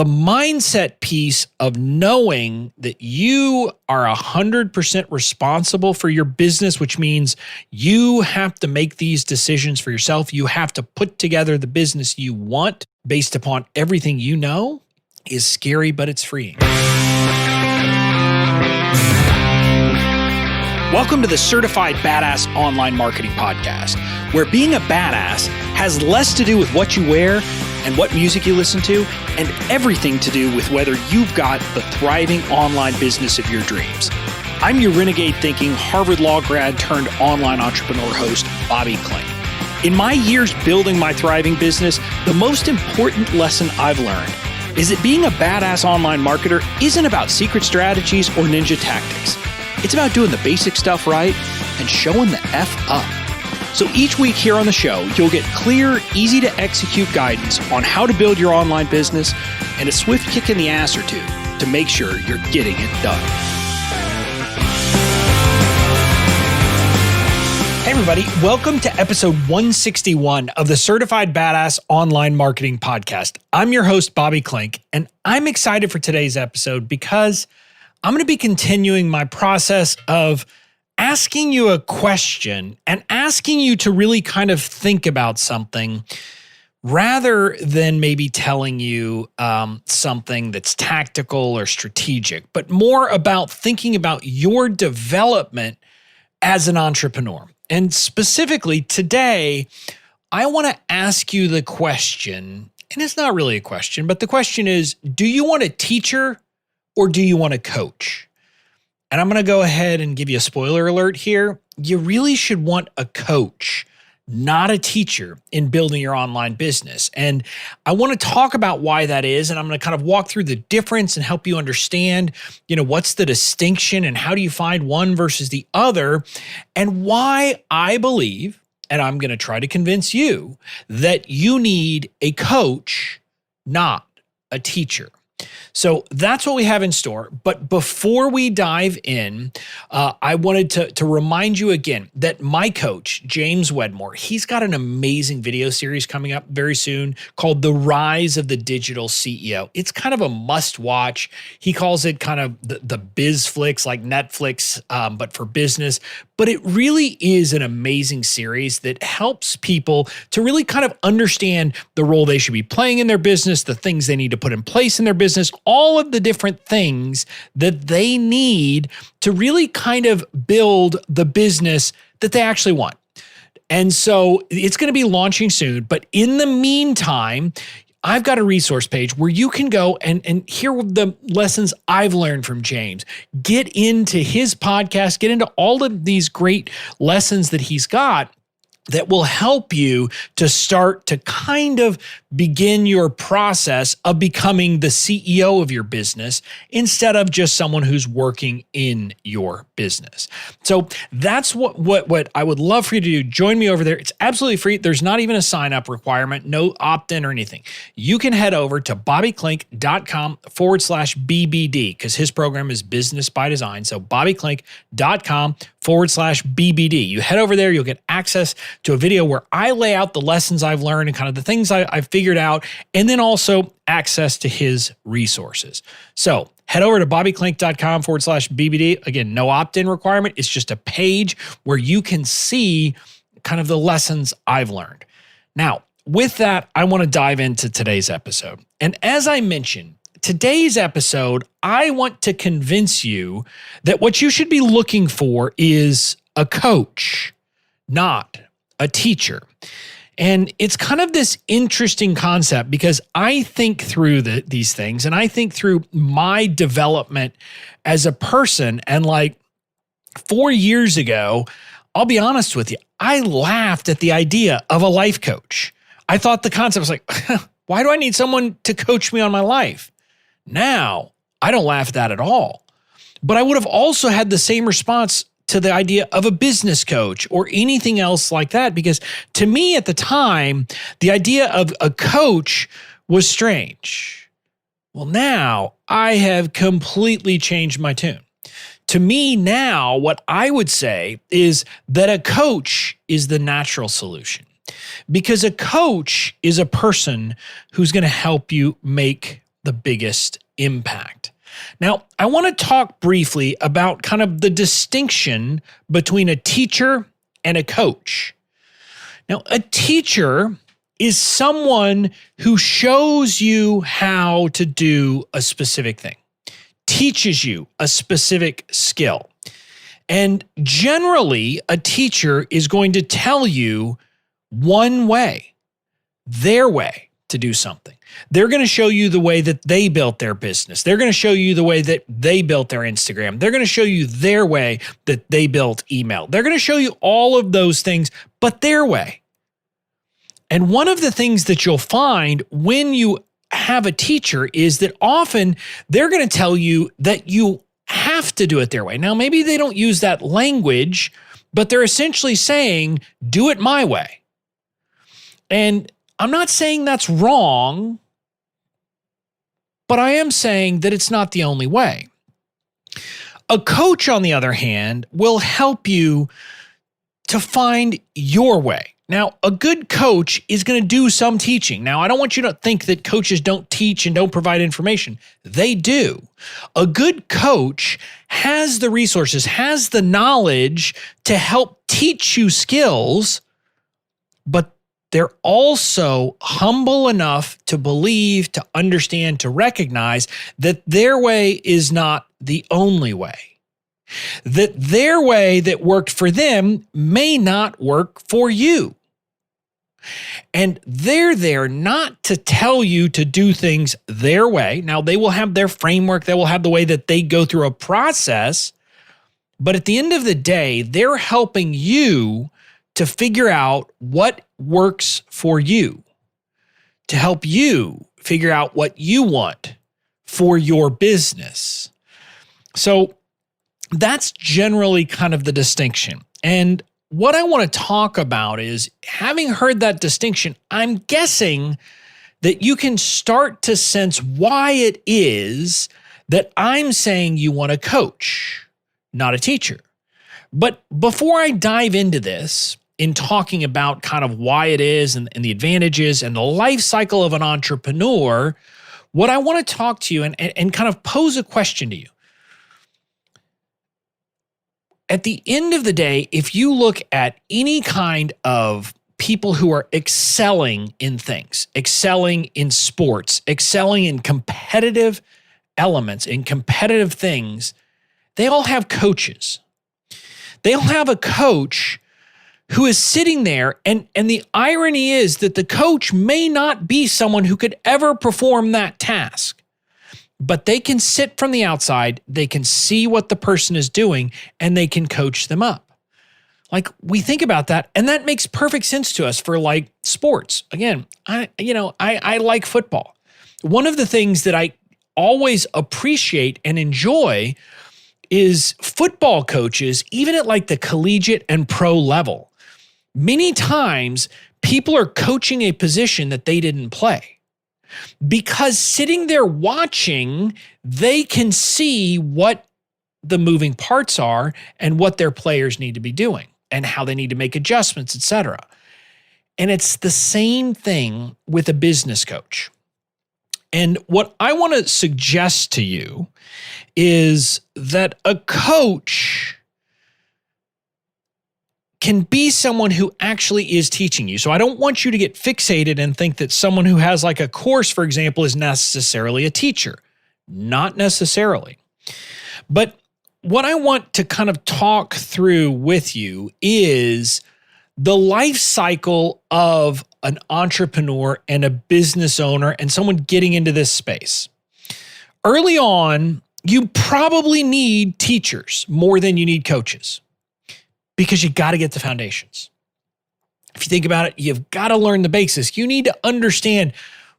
the mindset piece of knowing that you are 100% responsible for your business, which means you have to make these decisions for yourself. You have to put together the business you want based upon everything you know, is scary, but it's freeing. Welcome to the Certified Badass Online Marketing Podcast, where being a badass has less to do with what you wear and what music you listen to, and everything to do with whether you've got the thriving online business of your dreams. I'm your renegade thinking Harvard Law grad turned online entrepreneur host, Bobby Klink. In my years building my thriving business, the most important lesson I've learned is that being a badass online marketer isn't about secret strategies or ninja tactics. It's about doing the basic stuff right and showing the F up. So each week here on the show, you'll get clear, easy to execute guidance on how to build your online business and a swift kick in the ass or two to make sure you're getting it done. Hey everybody, welcome to episode 161 of the Certified Badass Online Marketing Podcast. I'm your host, Bobby Klink, and I'm excited for today's episode because I'm going to be continuing my process of asking you a question and asking you to really kind of think about something rather than maybe telling you something that's tactical or strategic, but more about thinking about your development as an entrepreneur. And specifically today, I want to ask you the question, and it's not really a question, but the question is, do you want a teacher or do you want a coach? And I'm going to go ahead and give you a spoiler alert here. You really should want a coach, not a teacher, in building your online business. And I want to talk about why that is. And I'm going to kind of walk through the difference and help you understand, what's the distinction and how do you find one versus the other, and why I believe, and I'm going to try to convince you, that you need a coach, not a teacher. So that's what we have in store. But before we dive in, I wanted to remind you again that my coach, James Wedmore, he's got an amazing video series coming up very soon called The Rise of the Digital CEO. It's kind of a must watch. He calls it kind of the biz flicks like Netflix, but for business. But it really is an amazing series that helps people to really kind of understand the role they should be playing in their business, the things they need to put in place in their business, all of the different things that they need to really kind of build the business that they actually want. And so it's going to be launching soon. But in the meantime, I've got a resource page where you can go and hear the lessons I've learned from James, get into his podcast, get into all of these great lessons that he's got that will help you to start to kind of begin your process of becoming the CEO of your business instead of just someone who's working in your business. So that's what I would love for you to do. Join me over there. It's absolutely free. There's not even a sign-up requirement, no opt-in or anything. You can head over to bobbyklink.com/BBD because his program is Business by Design. So bobbyklink.com/BBD. You head over there, you'll get access to a video where I lay out the lessons I've learned and kind of the things I've figured out, and then also access to his resources. So head over to bobbyklink.com/BBD. Again, no opt-in requirement. It's just a page where you can see kind of the lessons I've learned. Now, with that, I want to dive into today's episode. And as I mentioned, today's episode, I want to convince you that what you should be looking for is a coach, not a teacher. And it's kind of this interesting concept because I think through these things and I think through my development as a person. And like 4 years ago, I'll be honest with you, I laughed at the idea of a life coach. I thought the concept was like, why do I need someone to coach me on my life? Now, I don't laugh at that at all. But I would have also had the same response to the idea of a business coach or anything else like that, because to me at the time, the idea of a coach was strange. Well, now I have completely changed my tune. To me now, what I would say is that a coach is the natural solution, because a coach is a person who's going to help you make the biggest impact. Now, I want to talk briefly about kind of the distinction between a teacher and a coach. Now, a teacher is someone who shows you how to do a specific thing, teaches you a specific skill. And generally, a teacher is going to tell you one way, their way to do something. They're going to show you the way that they built their business. They're going to show you the way that they built their Instagram. They're going to show you their way that they built email. They're going to show you all of those things, but their way. And one of the things that you'll find when you have a teacher is that often they're going to tell you that you have to do it their way. Now, maybe they don't use that language, but they're essentially saying, do it my way. And I'm not saying that's wrong, but I am saying that it's not the only way. A coach, on the other hand, will help you to find your way. Now, a good coach is going to do some teaching. Now, I don't want you to think that coaches don't teach and don't provide information. They do. A good coach has the resources, has the knowledge to help teach you skills, but they're also humble enough to believe, to understand, to recognize that their way is not the only way. That their way that worked for them may not work for you. And they're there not to tell you to do things their way. Now, they will have their framework. They will have the way that they go through a process. But at the end of the day, they're helping you to figure out what works for you, to help you figure out what you want for your business. So that's generally kind of the distinction. And what I want to talk about is, having heard that distinction, I'm guessing that you can start to sense why it is that I'm saying you want a coach, not a teacher. But before I dive into this, in talking about kind of why it is and the advantages and the life cycle of an entrepreneur, what I want to talk to you and kind of pose a question to you. At the end of the day, if you look at any kind of people who are excelling in things, excelling in sports, excelling in competitive elements, in competitive things, they all have coaches. They all have a coach who is sitting there, and the irony is that the coach may not be someone who could ever perform that task, but they can sit from the outside, they can see what the person is doing, and they can coach them up. Like, we think about that, and that makes perfect sense to us for like sports. Again, I like football. One of the things that I always appreciate and enjoy is football coaches, even at like the collegiate and pro level. Many times, people are coaching a position that they didn't play, because sitting there watching, they can see what the moving parts are and what their players need to be doing and how they need to make adjustments, etc. And it's the same thing with a business coach. And what I want to suggest to you is that a coach can be someone who actually is teaching you. So I don't want you to get fixated and think that someone who has like a course, for example, is necessarily a teacher. Not necessarily. But what I want to kind of talk through with you is the life cycle of an entrepreneur and a business owner and someone getting into this space. Early on, you probably need teachers more than you need coaches, because you got to get the foundations. If you think about it, you've got to learn the basics. You need to understand,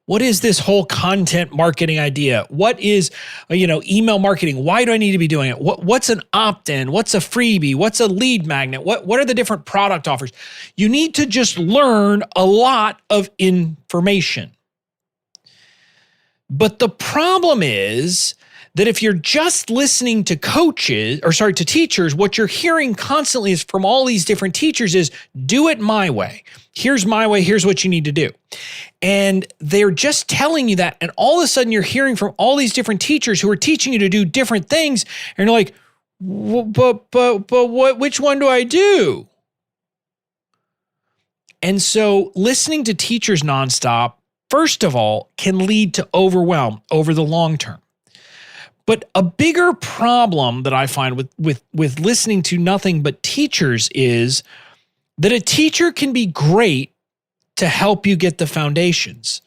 what is this whole content marketing idea? What is, email marketing? Why do I need to be doing it? What's an opt-in? What's a freebie? What's a lead magnet? What are the different product offers? You need to just learn a lot of information. But the problem is that if you're just listening to to teachers, what you're hearing constantly is from all these different teachers is do it my way. Here's my way. Here's what you need to do. And they're just telling you that. And all of a sudden you're hearing from all these different teachers who are teaching you to do different things. And you're like, but which one do I do? And so listening to teachers nonstop, first of all, can lead to overwhelm over the long term. But a bigger problem that I find with listening to nothing but teachers is that a teacher can be great to help you get the foundations.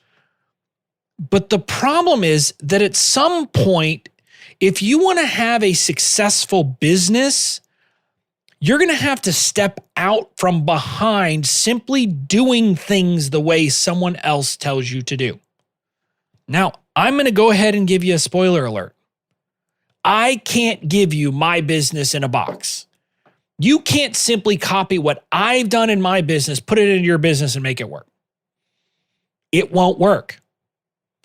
But the problem is that at some point, if you want to have a successful business, you're going to have to step out from behind simply doing things the way someone else tells you to do. Now, I'm going to go ahead and give you a spoiler alert. I can't give you my business in a box. You can't simply copy what I've done in my business, put it into your business and make it work. It won't work.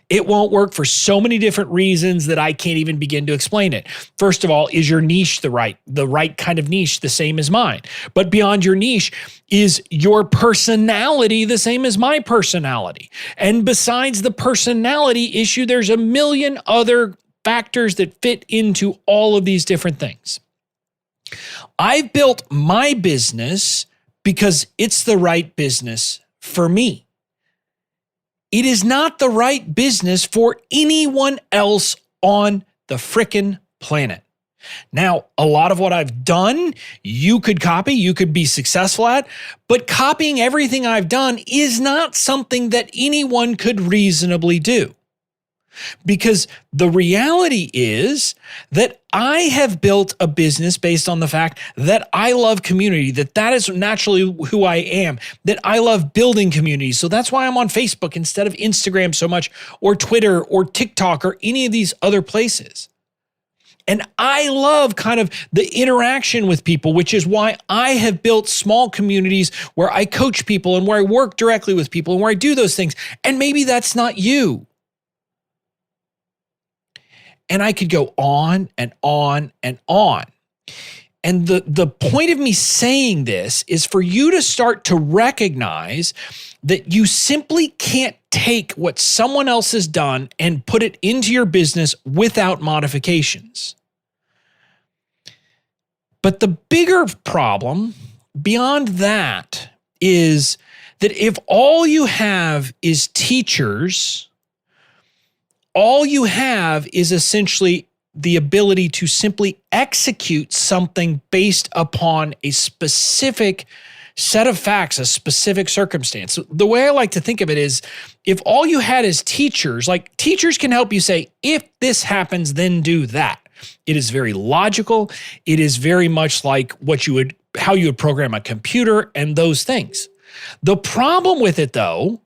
It won't work for so many different reasons that I can't even begin to explain it. First of all, is your niche the right kind of niche, the same as mine? But beyond your niche, is your personality the same as my personality? And besides the personality issue, there's a million other factors that fit into all of these different things. I've built my business because it's the right business for me. It is not the right business for anyone else on the frickin' planet. Now, a lot of what I've done, you could copy, you could be successful at, but copying everything I've done is not something that anyone could reasonably do. Because the reality is that I have built a business based on the fact that I love community, that is naturally who I am, that I love building communities. So that's why I'm on Facebook instead of Instagram so much, or Twitter, or TikTok, or any of these other places. And I love kind of the interaction with people, which is why I have built small communities where I coach people and where I work directly with people and where I do those things. And maybe that's not you. And I could go on and on and on. And the point of me saying this is for you to start to recognize that you simply can't take what someone else has done and put it into your business without modifications. But the bigger problem beyond that is that if all you have is teachers, all you have is essentially the ability to simply execute something based upon a specific set of facts, a specific circumstance. The way I like to think of it is if all you had is teachers, like teachers can help you say, if this happens, then do that. It is very logical. It is very much like how you would program a computer and those things. The problem with it though,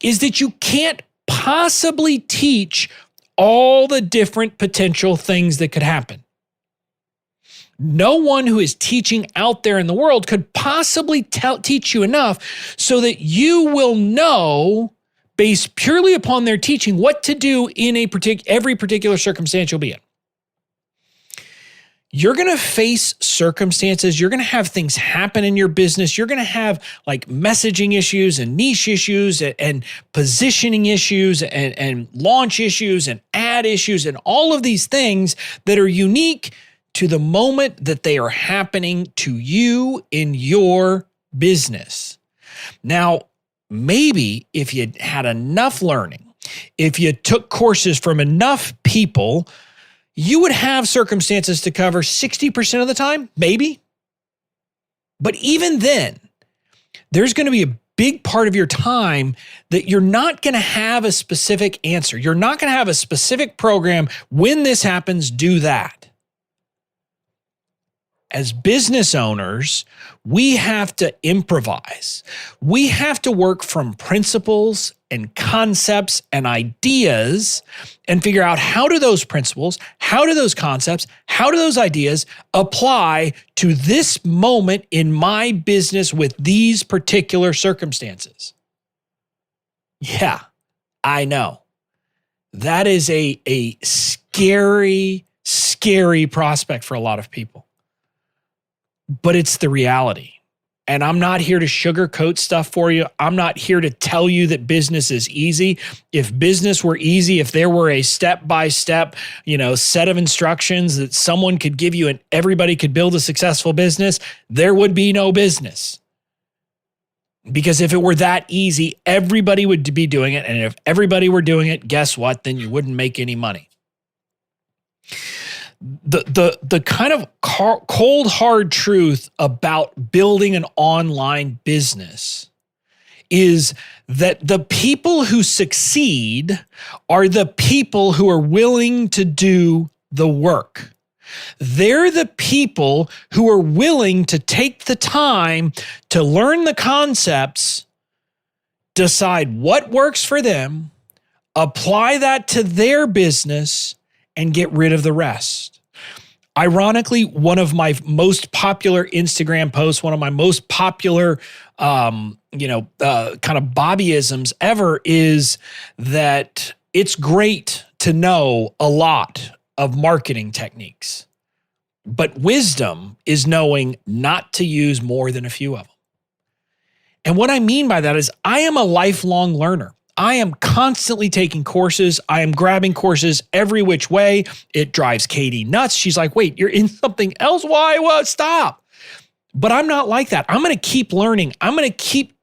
is that you can't possibly teach all the different potential things that could happen. No one who is teaching out there in the world could possibly teach you enough so that you will know, based purely upon their teaching, what to do in every particular circumstance you'll be in. You're going to face circumstances. You're going to have things happen in your business. You're going to have like messaging issues and niche issues and positioning issues and launch issues and ad issues and all of these things that are unique to the moment that they are happening to you in your business. Now, maybe if you had enough learning, if you took courses from enough people, you would have circumstances to cover 60% of the time, maybe. But even then, there's going to be a big part of your time that you're not going to have a specific answer. You're not going to have a specific program. When this happens, do that. As business owners, we have to improvise. We have to work from principles and concepts and ideas and figure out how do those principles, how do those concepts, how do those ideas apply to this moment in my business with these particular circumstances. Yeah, I know. That is a scary, scary prospect for a lot of people. But it's the reality. And I'm not here to sugarcoat stuff for you. I'm not here to tell you that business is easy. If business were easy, if there were a step-by-step, set of instructions that someone could give you and everybody could build a successful business, there would be no business. Because if it were that easy, everybody would be doing it. And if everybody were doing it, guess what? Then you wouldn't make any money. The kind of cold, hard truth about building an online business is that the people who succeed are the people who are willing to do the work. They're the people who are willing to take the time to learn the concepts, decide what works for them, apply that to their business, and get rid of the rest. Ironically, one of my most popular Instagram posts, one of my most popular, kind of Bobbyisms ever is that it's great to know a lot of marketing techniques, but wisdom is knowing not to use more than a few of them. And what I mean by that is I am a lifelong learner. I am constantly taking courses. I am grabbing courses every which way. It drives Katie nuts. She's like, wait, you're in something else? Why? Well, stop. But I'm not like that. I'm going to keep learning. I'm going to keep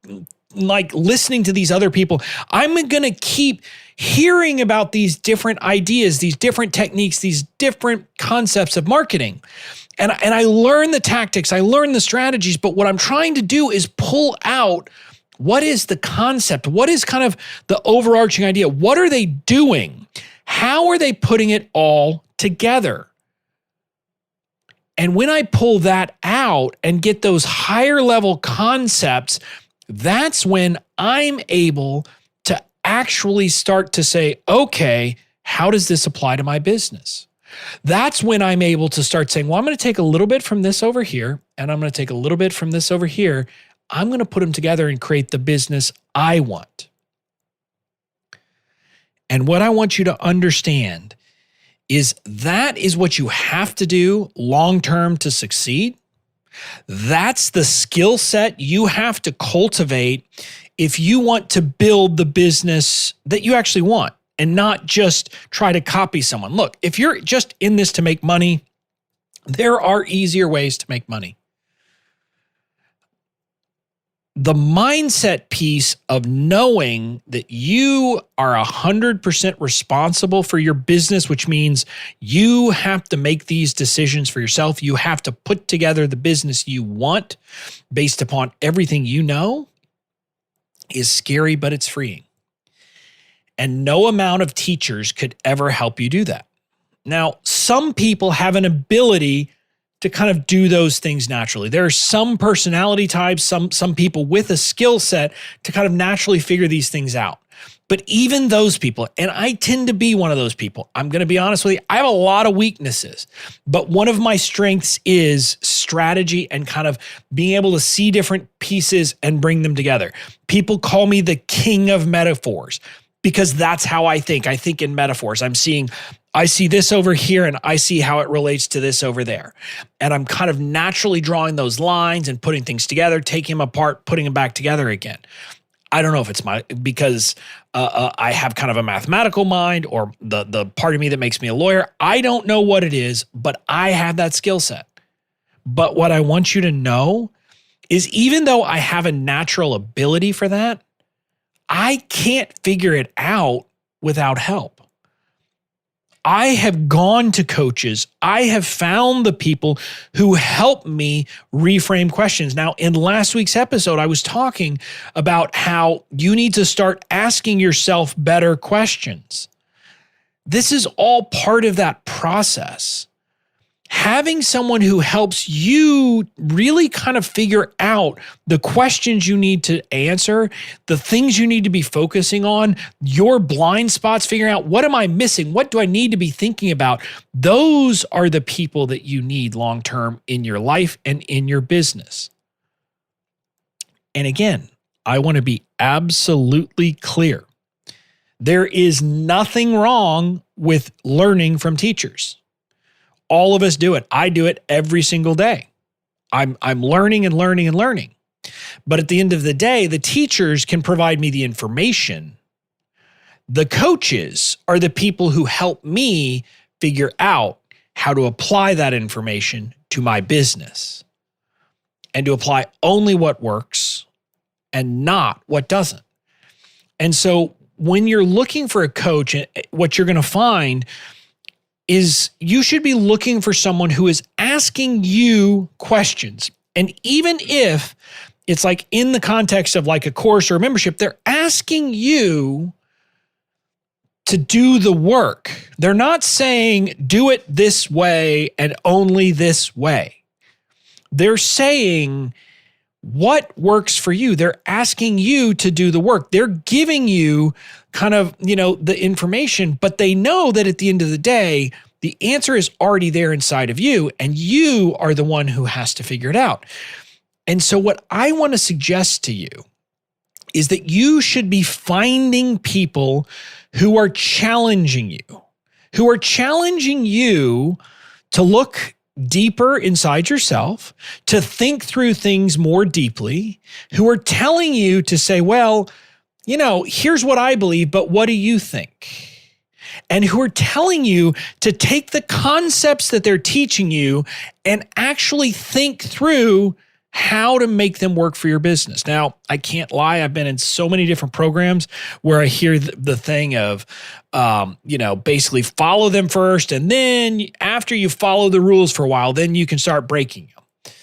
listening to these other people. I'm going to keep hearing about these different ideas, these different techniques, these different concepts of marketing. And I learn the tactics, I learn the strategies, but what I'm trying to do is pull out what is the concept? What is kind of the overarching idea? What are they doing? How are they putting it all together? And when I pull that out and get those higher level concepts, that's when I'm able to actually start to say, okay, how does this apply to my business? That's when I'm able to start saying, well, I'm going to take a little bit from this over here, and I'm going to take a little bit from this over here. I'm going to put them together and create the business I want. And what I want you to understand is that is what you have to do long-term to succeed. That's the skill set you have to cultivate if you want to build the business that you actually want and not just try to copy someone. Look, if you're just in this to make money, there are easier ways to make money. The mindset piece of knowing that you are 100% responsible for your business, which means you have to make these decisions for yourself. You have to put together the business you want based upon everything you know, is scary, but it's freeing. And no amount of teachers could ever help you do that. Now, some people have an ability to kind of do those things naturally. There are some personality types, some people with a skill set to kind of naturally figure these things out. But even those people, and I tend to be one of those people, I'm going to be honest with you, I have a lot of weaknesses, but one of my strengths is strategy and kind of being able to see different pieces and bring them together. People call me the king of metaphors because that's how I think. I think in metaphors. I see this over here and I see how it relates to this over there. And I'm kind of naturally drawing those lines and putting things together, taking them apart, putting them back together again. I don't know if it's because I have kind of a mathematical mind or the part of me that makes me a lawyer. I don't know what it is, but I have that skill set. But what I want you to know is even though I have a natural ability for that, I can't figure it out without help. I have gone to coaches. I have found the people who help me reframe questions. Now, in last week's episode, I was talking about how you need to start asking yourself better questions. This is all part of that process. Having someone who helps you really kind of figure out the questions you need to answer, the things you need to be focusing on, your blind spots, figuring out what am I missing? What do I need to be thinking about? Those are the people that you need long-term in your life and in your business. And again, I want to be absolutely clear. There is nothing wrong with learning from teachers. All of us do it. I do it every single day. I'm learning and learning and learning. But at the end of the day, the teachers can provide me the information. The coaches are the people who help me figure out how to apply that information to my business and to apply only what works and not what doesn't. And so when you're looking for a coach, what you're going to find is you should be looking for someone who is asking you questions. And even if it's like in the context of like a course or a membership, they're asking you to do the work. They're not saying do it this way and only this way. They're saying what works for you. They're asking you to do the work. They're giving you kind of, the information, but they know that at the end of the day, the answer is already there inside of you, and you are the one who has to figure it out. And so what I want to suggest to you is that you should be finding people who are challenging you to look deeper inside yourself, to think through things more deeply, who are telling you to say, well, here's what I believe, but what do you think? And who are telling you to take the concepts that they're teaching you and actually think through how to make them work for your business. Now, I can't lie. I've been in so many different programs where I hear the thing of, basically follow them first. And then after you follow the rules for a while, then you can start breaking them.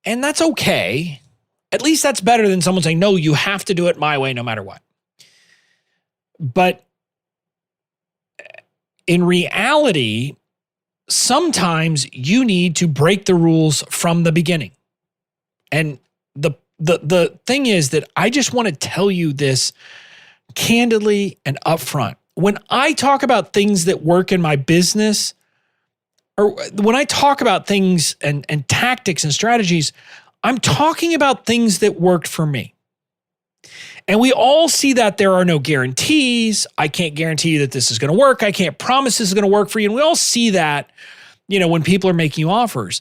And that's okay. At least that's better than someone saying, no, you have to do it my way no matter what. But in reality, sometimes you need to break the rules from the beginning. And the thing is that I just want to tell you this candidly and upfront. When I talk about things that work in my business, or when I talk about things and tactics and strategies, I'm talking about things that worked for me. And we all see that there are no guarantees. I can't guarantee you that this is going to work. I can't promise this is going to work for you. And we all see that, when people are making you offers.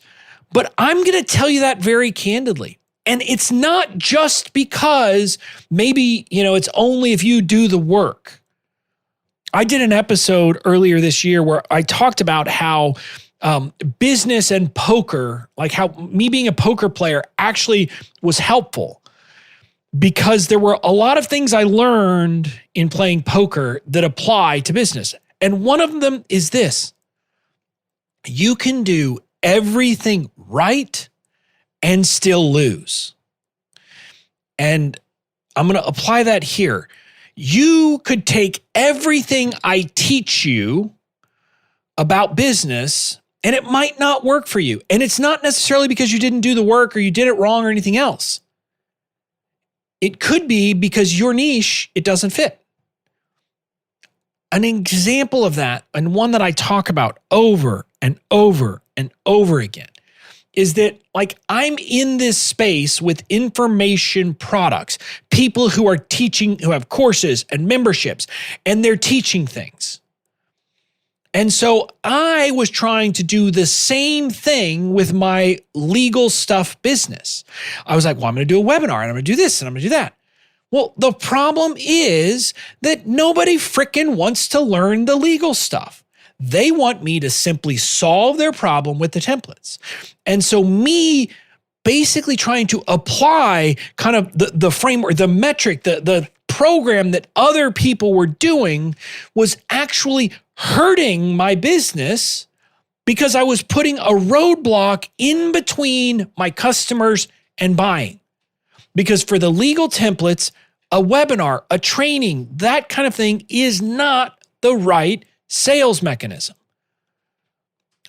But I'm going to tell you that very candidly. And it's not just because maybe, it's only if you do the work. I did an episode earlier this year where I talked about how business and poker, like how me being a poker player actually was helpful, because there were a lot of things I learned in playing poker that apply to business. And one of them is this: you can do everything right and still lose. And I'm going to apply that here. You could take everything I teach you about business and it might not work for you. And it's not necessarily because you didn't do the work or you did it wrong or anything else. It could be because your niche, it doesn't fit. An example of that, and one that I talk about over and over and over again, is that like I'm in this space with information products, people who are teaching, who have courses and memberships, and they're teaching things. And so I was trying to do the same thing with my legal stuff business. I was like, well, I'm going to do a webinar and I'm going to do this and I'm going to do that. Well, the problem is that nobody frickin' wants to learn the legal stuff. They want me to simply solve their problem with the templates. And so me basically trying to apply kind of the framework, the metric, the program that other people were doing was actually hurting my business because I was putting a roadblock in between my customers and buying. Because for the legal templates, a webinar, a training, that kind of thing is not the right sales mechanism.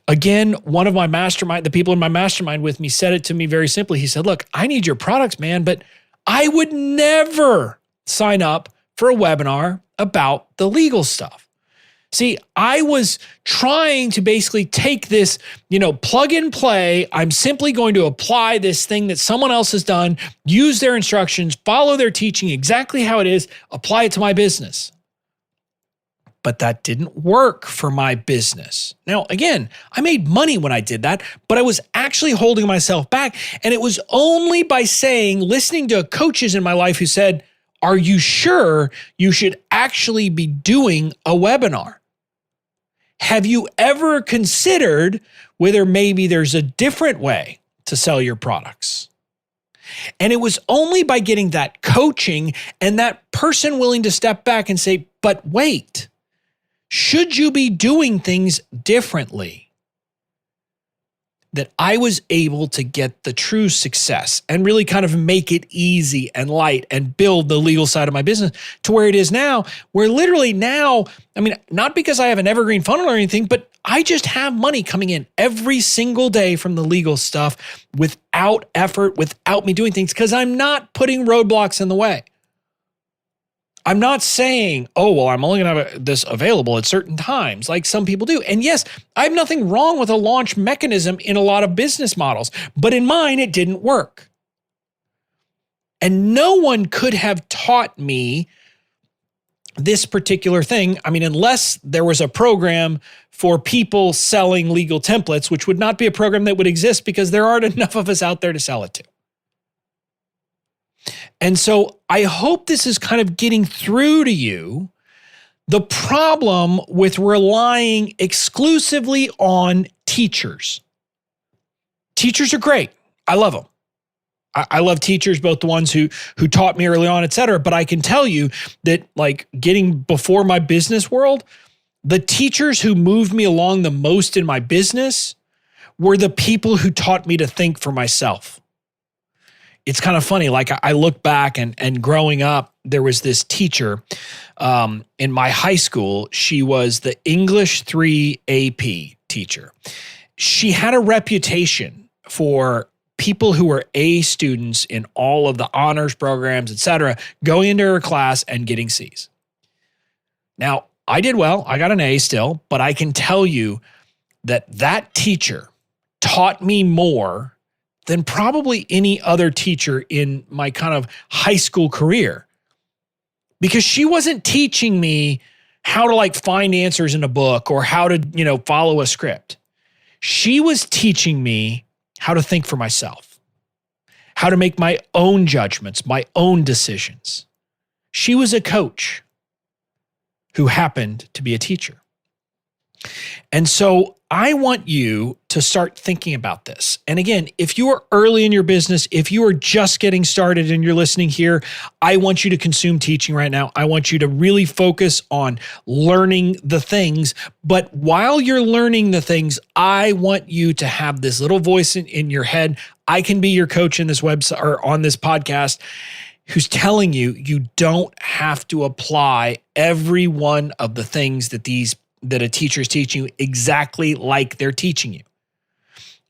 Again, one of my mastermind, the people in my mastermind with me said it to me very simply. He said, look, I need your products, man, but I would never sign up for a webinar about the legal stuff. See, I was trying to basically take this, plug and play. I'm simply going to apply this thing that someone else has done, use their instructions, follow their teaching exactly how it is, apply it to my business. but that didn't work for my business. Now, again, I made money when I did that, but I was actually holding myself back. And it was only by listening to coaches in my life who said, are you sure you should actually be doing a webinar? Have you ever considered whether maybe there's a different way to sell your products? And it was only by getting that coaching and that person willing to step back and say, but wait, should you be doing things differently, that I was able to get the true success and really kind of make it easy and light and build the legal side of my business to where it is now, where literally now, not because I have an evergreen funnel or anything, but I just have money coming in every single day from the legal stuff without effort, without me doing things, because I'm not putting roadblocks in the way. I'm not saying, oh, well, I'm only going to have this available at certain times, like some people do. And yes, I have nothing wrong with a launch mechanism in a lot of business models, but in mine, it didn't work. And no one could have taught me this particular thing. Unless there was a program for people selling legal templates, which would not be a program that would exist because there aren't enough of us out there to sell it to. And so I hope this is kind of getting through to you the problem with relying exclusively on teachers. Teachers are great. I love them. I love teachers, both the ones who taught me early on, et cetera. But I can tell you that, like, getting before my business world, the teachers who moved me along the most in my business were the people who taught me to think for myself. It's kind of funny. Like, I look back and growing up, there was this teacher in my high school. She was the English 3 AP teacher. She had a reputation for people who were A students in all of the honors programs, et cetera, going into her class and getting C's. Now, I did well. I got an A still, but I can tell you that teacher taught me more than probably any other teacher in my kind of high school career, because she wasn't teaching me how to, like, find answers in a book or how to, follow a script. She was teaching me how to think for myself, how to make my own judgments, my own decisions. She was a coach who happened to be a teacher. And so I want you to start thinking about this. And again, if you are early in your business, if you are just getting started and you're listening here, I want you to consume teaching right now. I want you to really focus on learning the things. But while you're learning the things, I want you to have this little voice in your head. I can be your coach in this website or on this podcast, who's telling you don't have to apply every one of the things that a teacher is teaching you exactly like they're teaching you.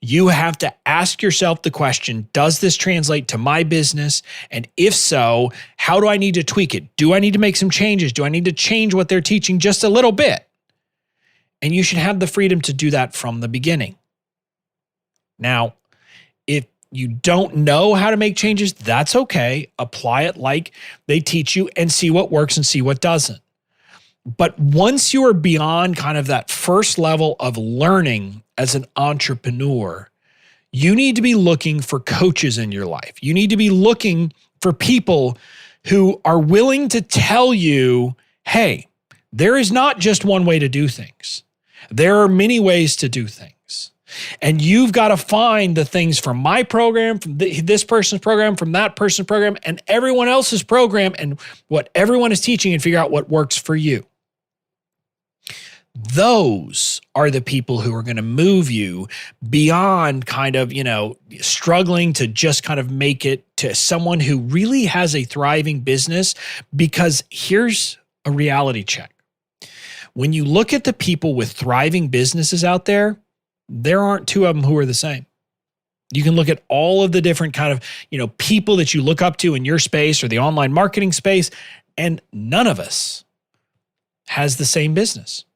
You have to ask yourself the question, does this translate to my business? And if so, how do I need to tweak it? Do I need to make some changes? Do I need to change what they're teaching just a little bit? And you should have the freedom to do that from the beginning. Now, if you don't know how to make changes, that's okay. Apply it like they teach you and see what works and see what doesn't. But once you are beyond kind of that first level of learning as an entrepreneur, you need to be looking for coaches in your life. You need to be looking for people who are willing to tell you, hey, there is not just one way to do things. There are many ways to do things. And you've got to find the things from my program, from this person's program, from that person's program, and everyone else's program, and what everyone is teaching, and figure out what works for you. Those are the people who are going to move you beyond kind of, struggling to just kind of make it to someone who really has a thriving business. Because here's a reality check. When you look at the people with thriving businesses out there aren't two of them who are the same. You can look at all of the different kind of, people that you look up to in your space or the online marketing space, and none of us has the same business.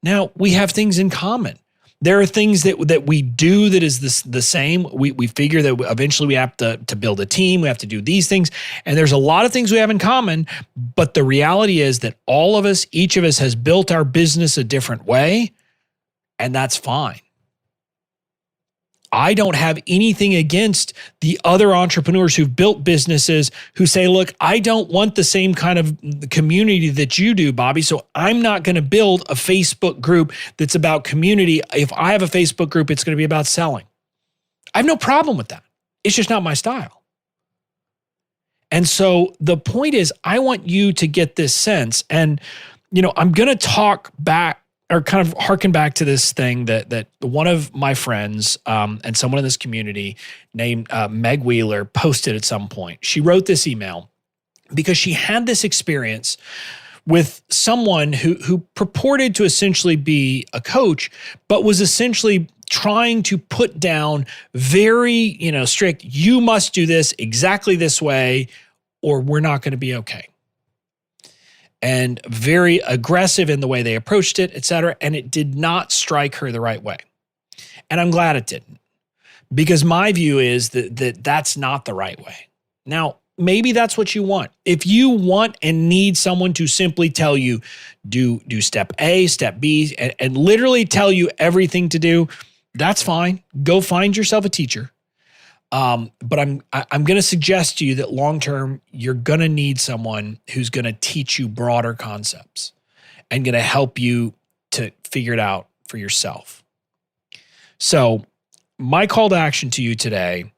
Now, we have things in common. There are things that we do that is the same. We figure that eventually we have to build a team. We have to do these things. And there's a lot of things we have in common. But the reality is that all of us, each of us has built our business a different way. And that's fine. I don't have anything against the other entrepreneurs who've built businesses who say, look, I don't want the same kind of community that you do, Bobby. So I'm not going to build a Facebook group that's about community. If I have a Facebook group, it's going to be about selling. I have no problem with that. It's just not my style. And so the point is, I want you to get this sense. And, I'm going to talk back or kind of harken back to this thing that one of my friends and someone in this community named Meg Wheeler posted at some point. She wrote this email because she had this experience with someone who purported to essentially be a coach, but was essentially trying to put down very, strict, you must do this exactly this way, or we're not going to be okay. And very aggressive in the way they approached it, et cetera. And it did not strike her the right way. And I'm glad it didn't, because my view is that that's not the right way. Now, maybe that's what you want. If you want and need someone to simply tell you, do step A, step B, and literally tell you everything to do, that's fine. Go find yourself a teacher. But I'm going to suggest to you that long-term, you're going to need someone who's going to teach you broader concepts and going to help you to figure it out for yourself. So my call to action to you today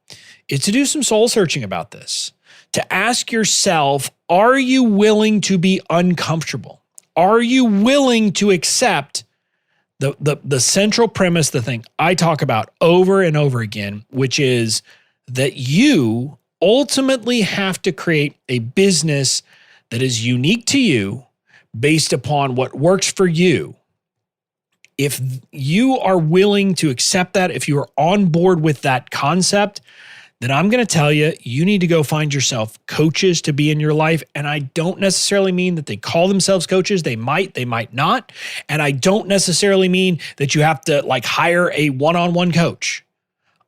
is to do some soul searching about this, to ask yourself, are you willing to be uncomfortable? Are you willing to accept the central premise, the thing I talk about over and over again, which is that you ultimately have to create a business that is unique to you based upon what works for you. If you are willing to accept that, if you are on board with that concept, then I'm going to tell you, you need to go find yourself coaches to be in your life. And I don't necessarily mean that they call themselves coaches. They might not. And I don't necessarily mean that you have to hire a one-on-one coach.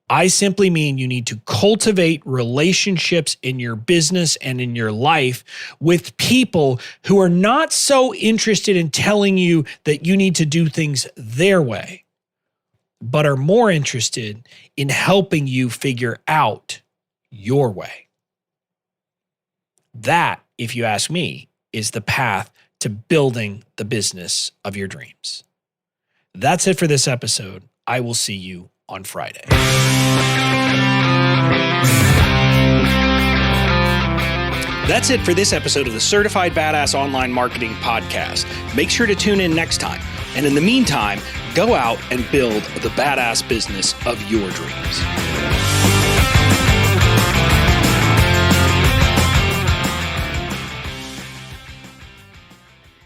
I simply mean you need to cultivate relationships in your business and in your life with people who are not so interested in telling you that you need to do things their way, but are more interested in helping you figure out your way. That, if you ask me, is the path to building the business of your dreams. That's it for this episode. I will see you on Friday. That's it for this episode of the Certified Badass Online Marketing Podcast. Make sure to tune in next time. And in the meantime, go out and build the badass business of your dreams.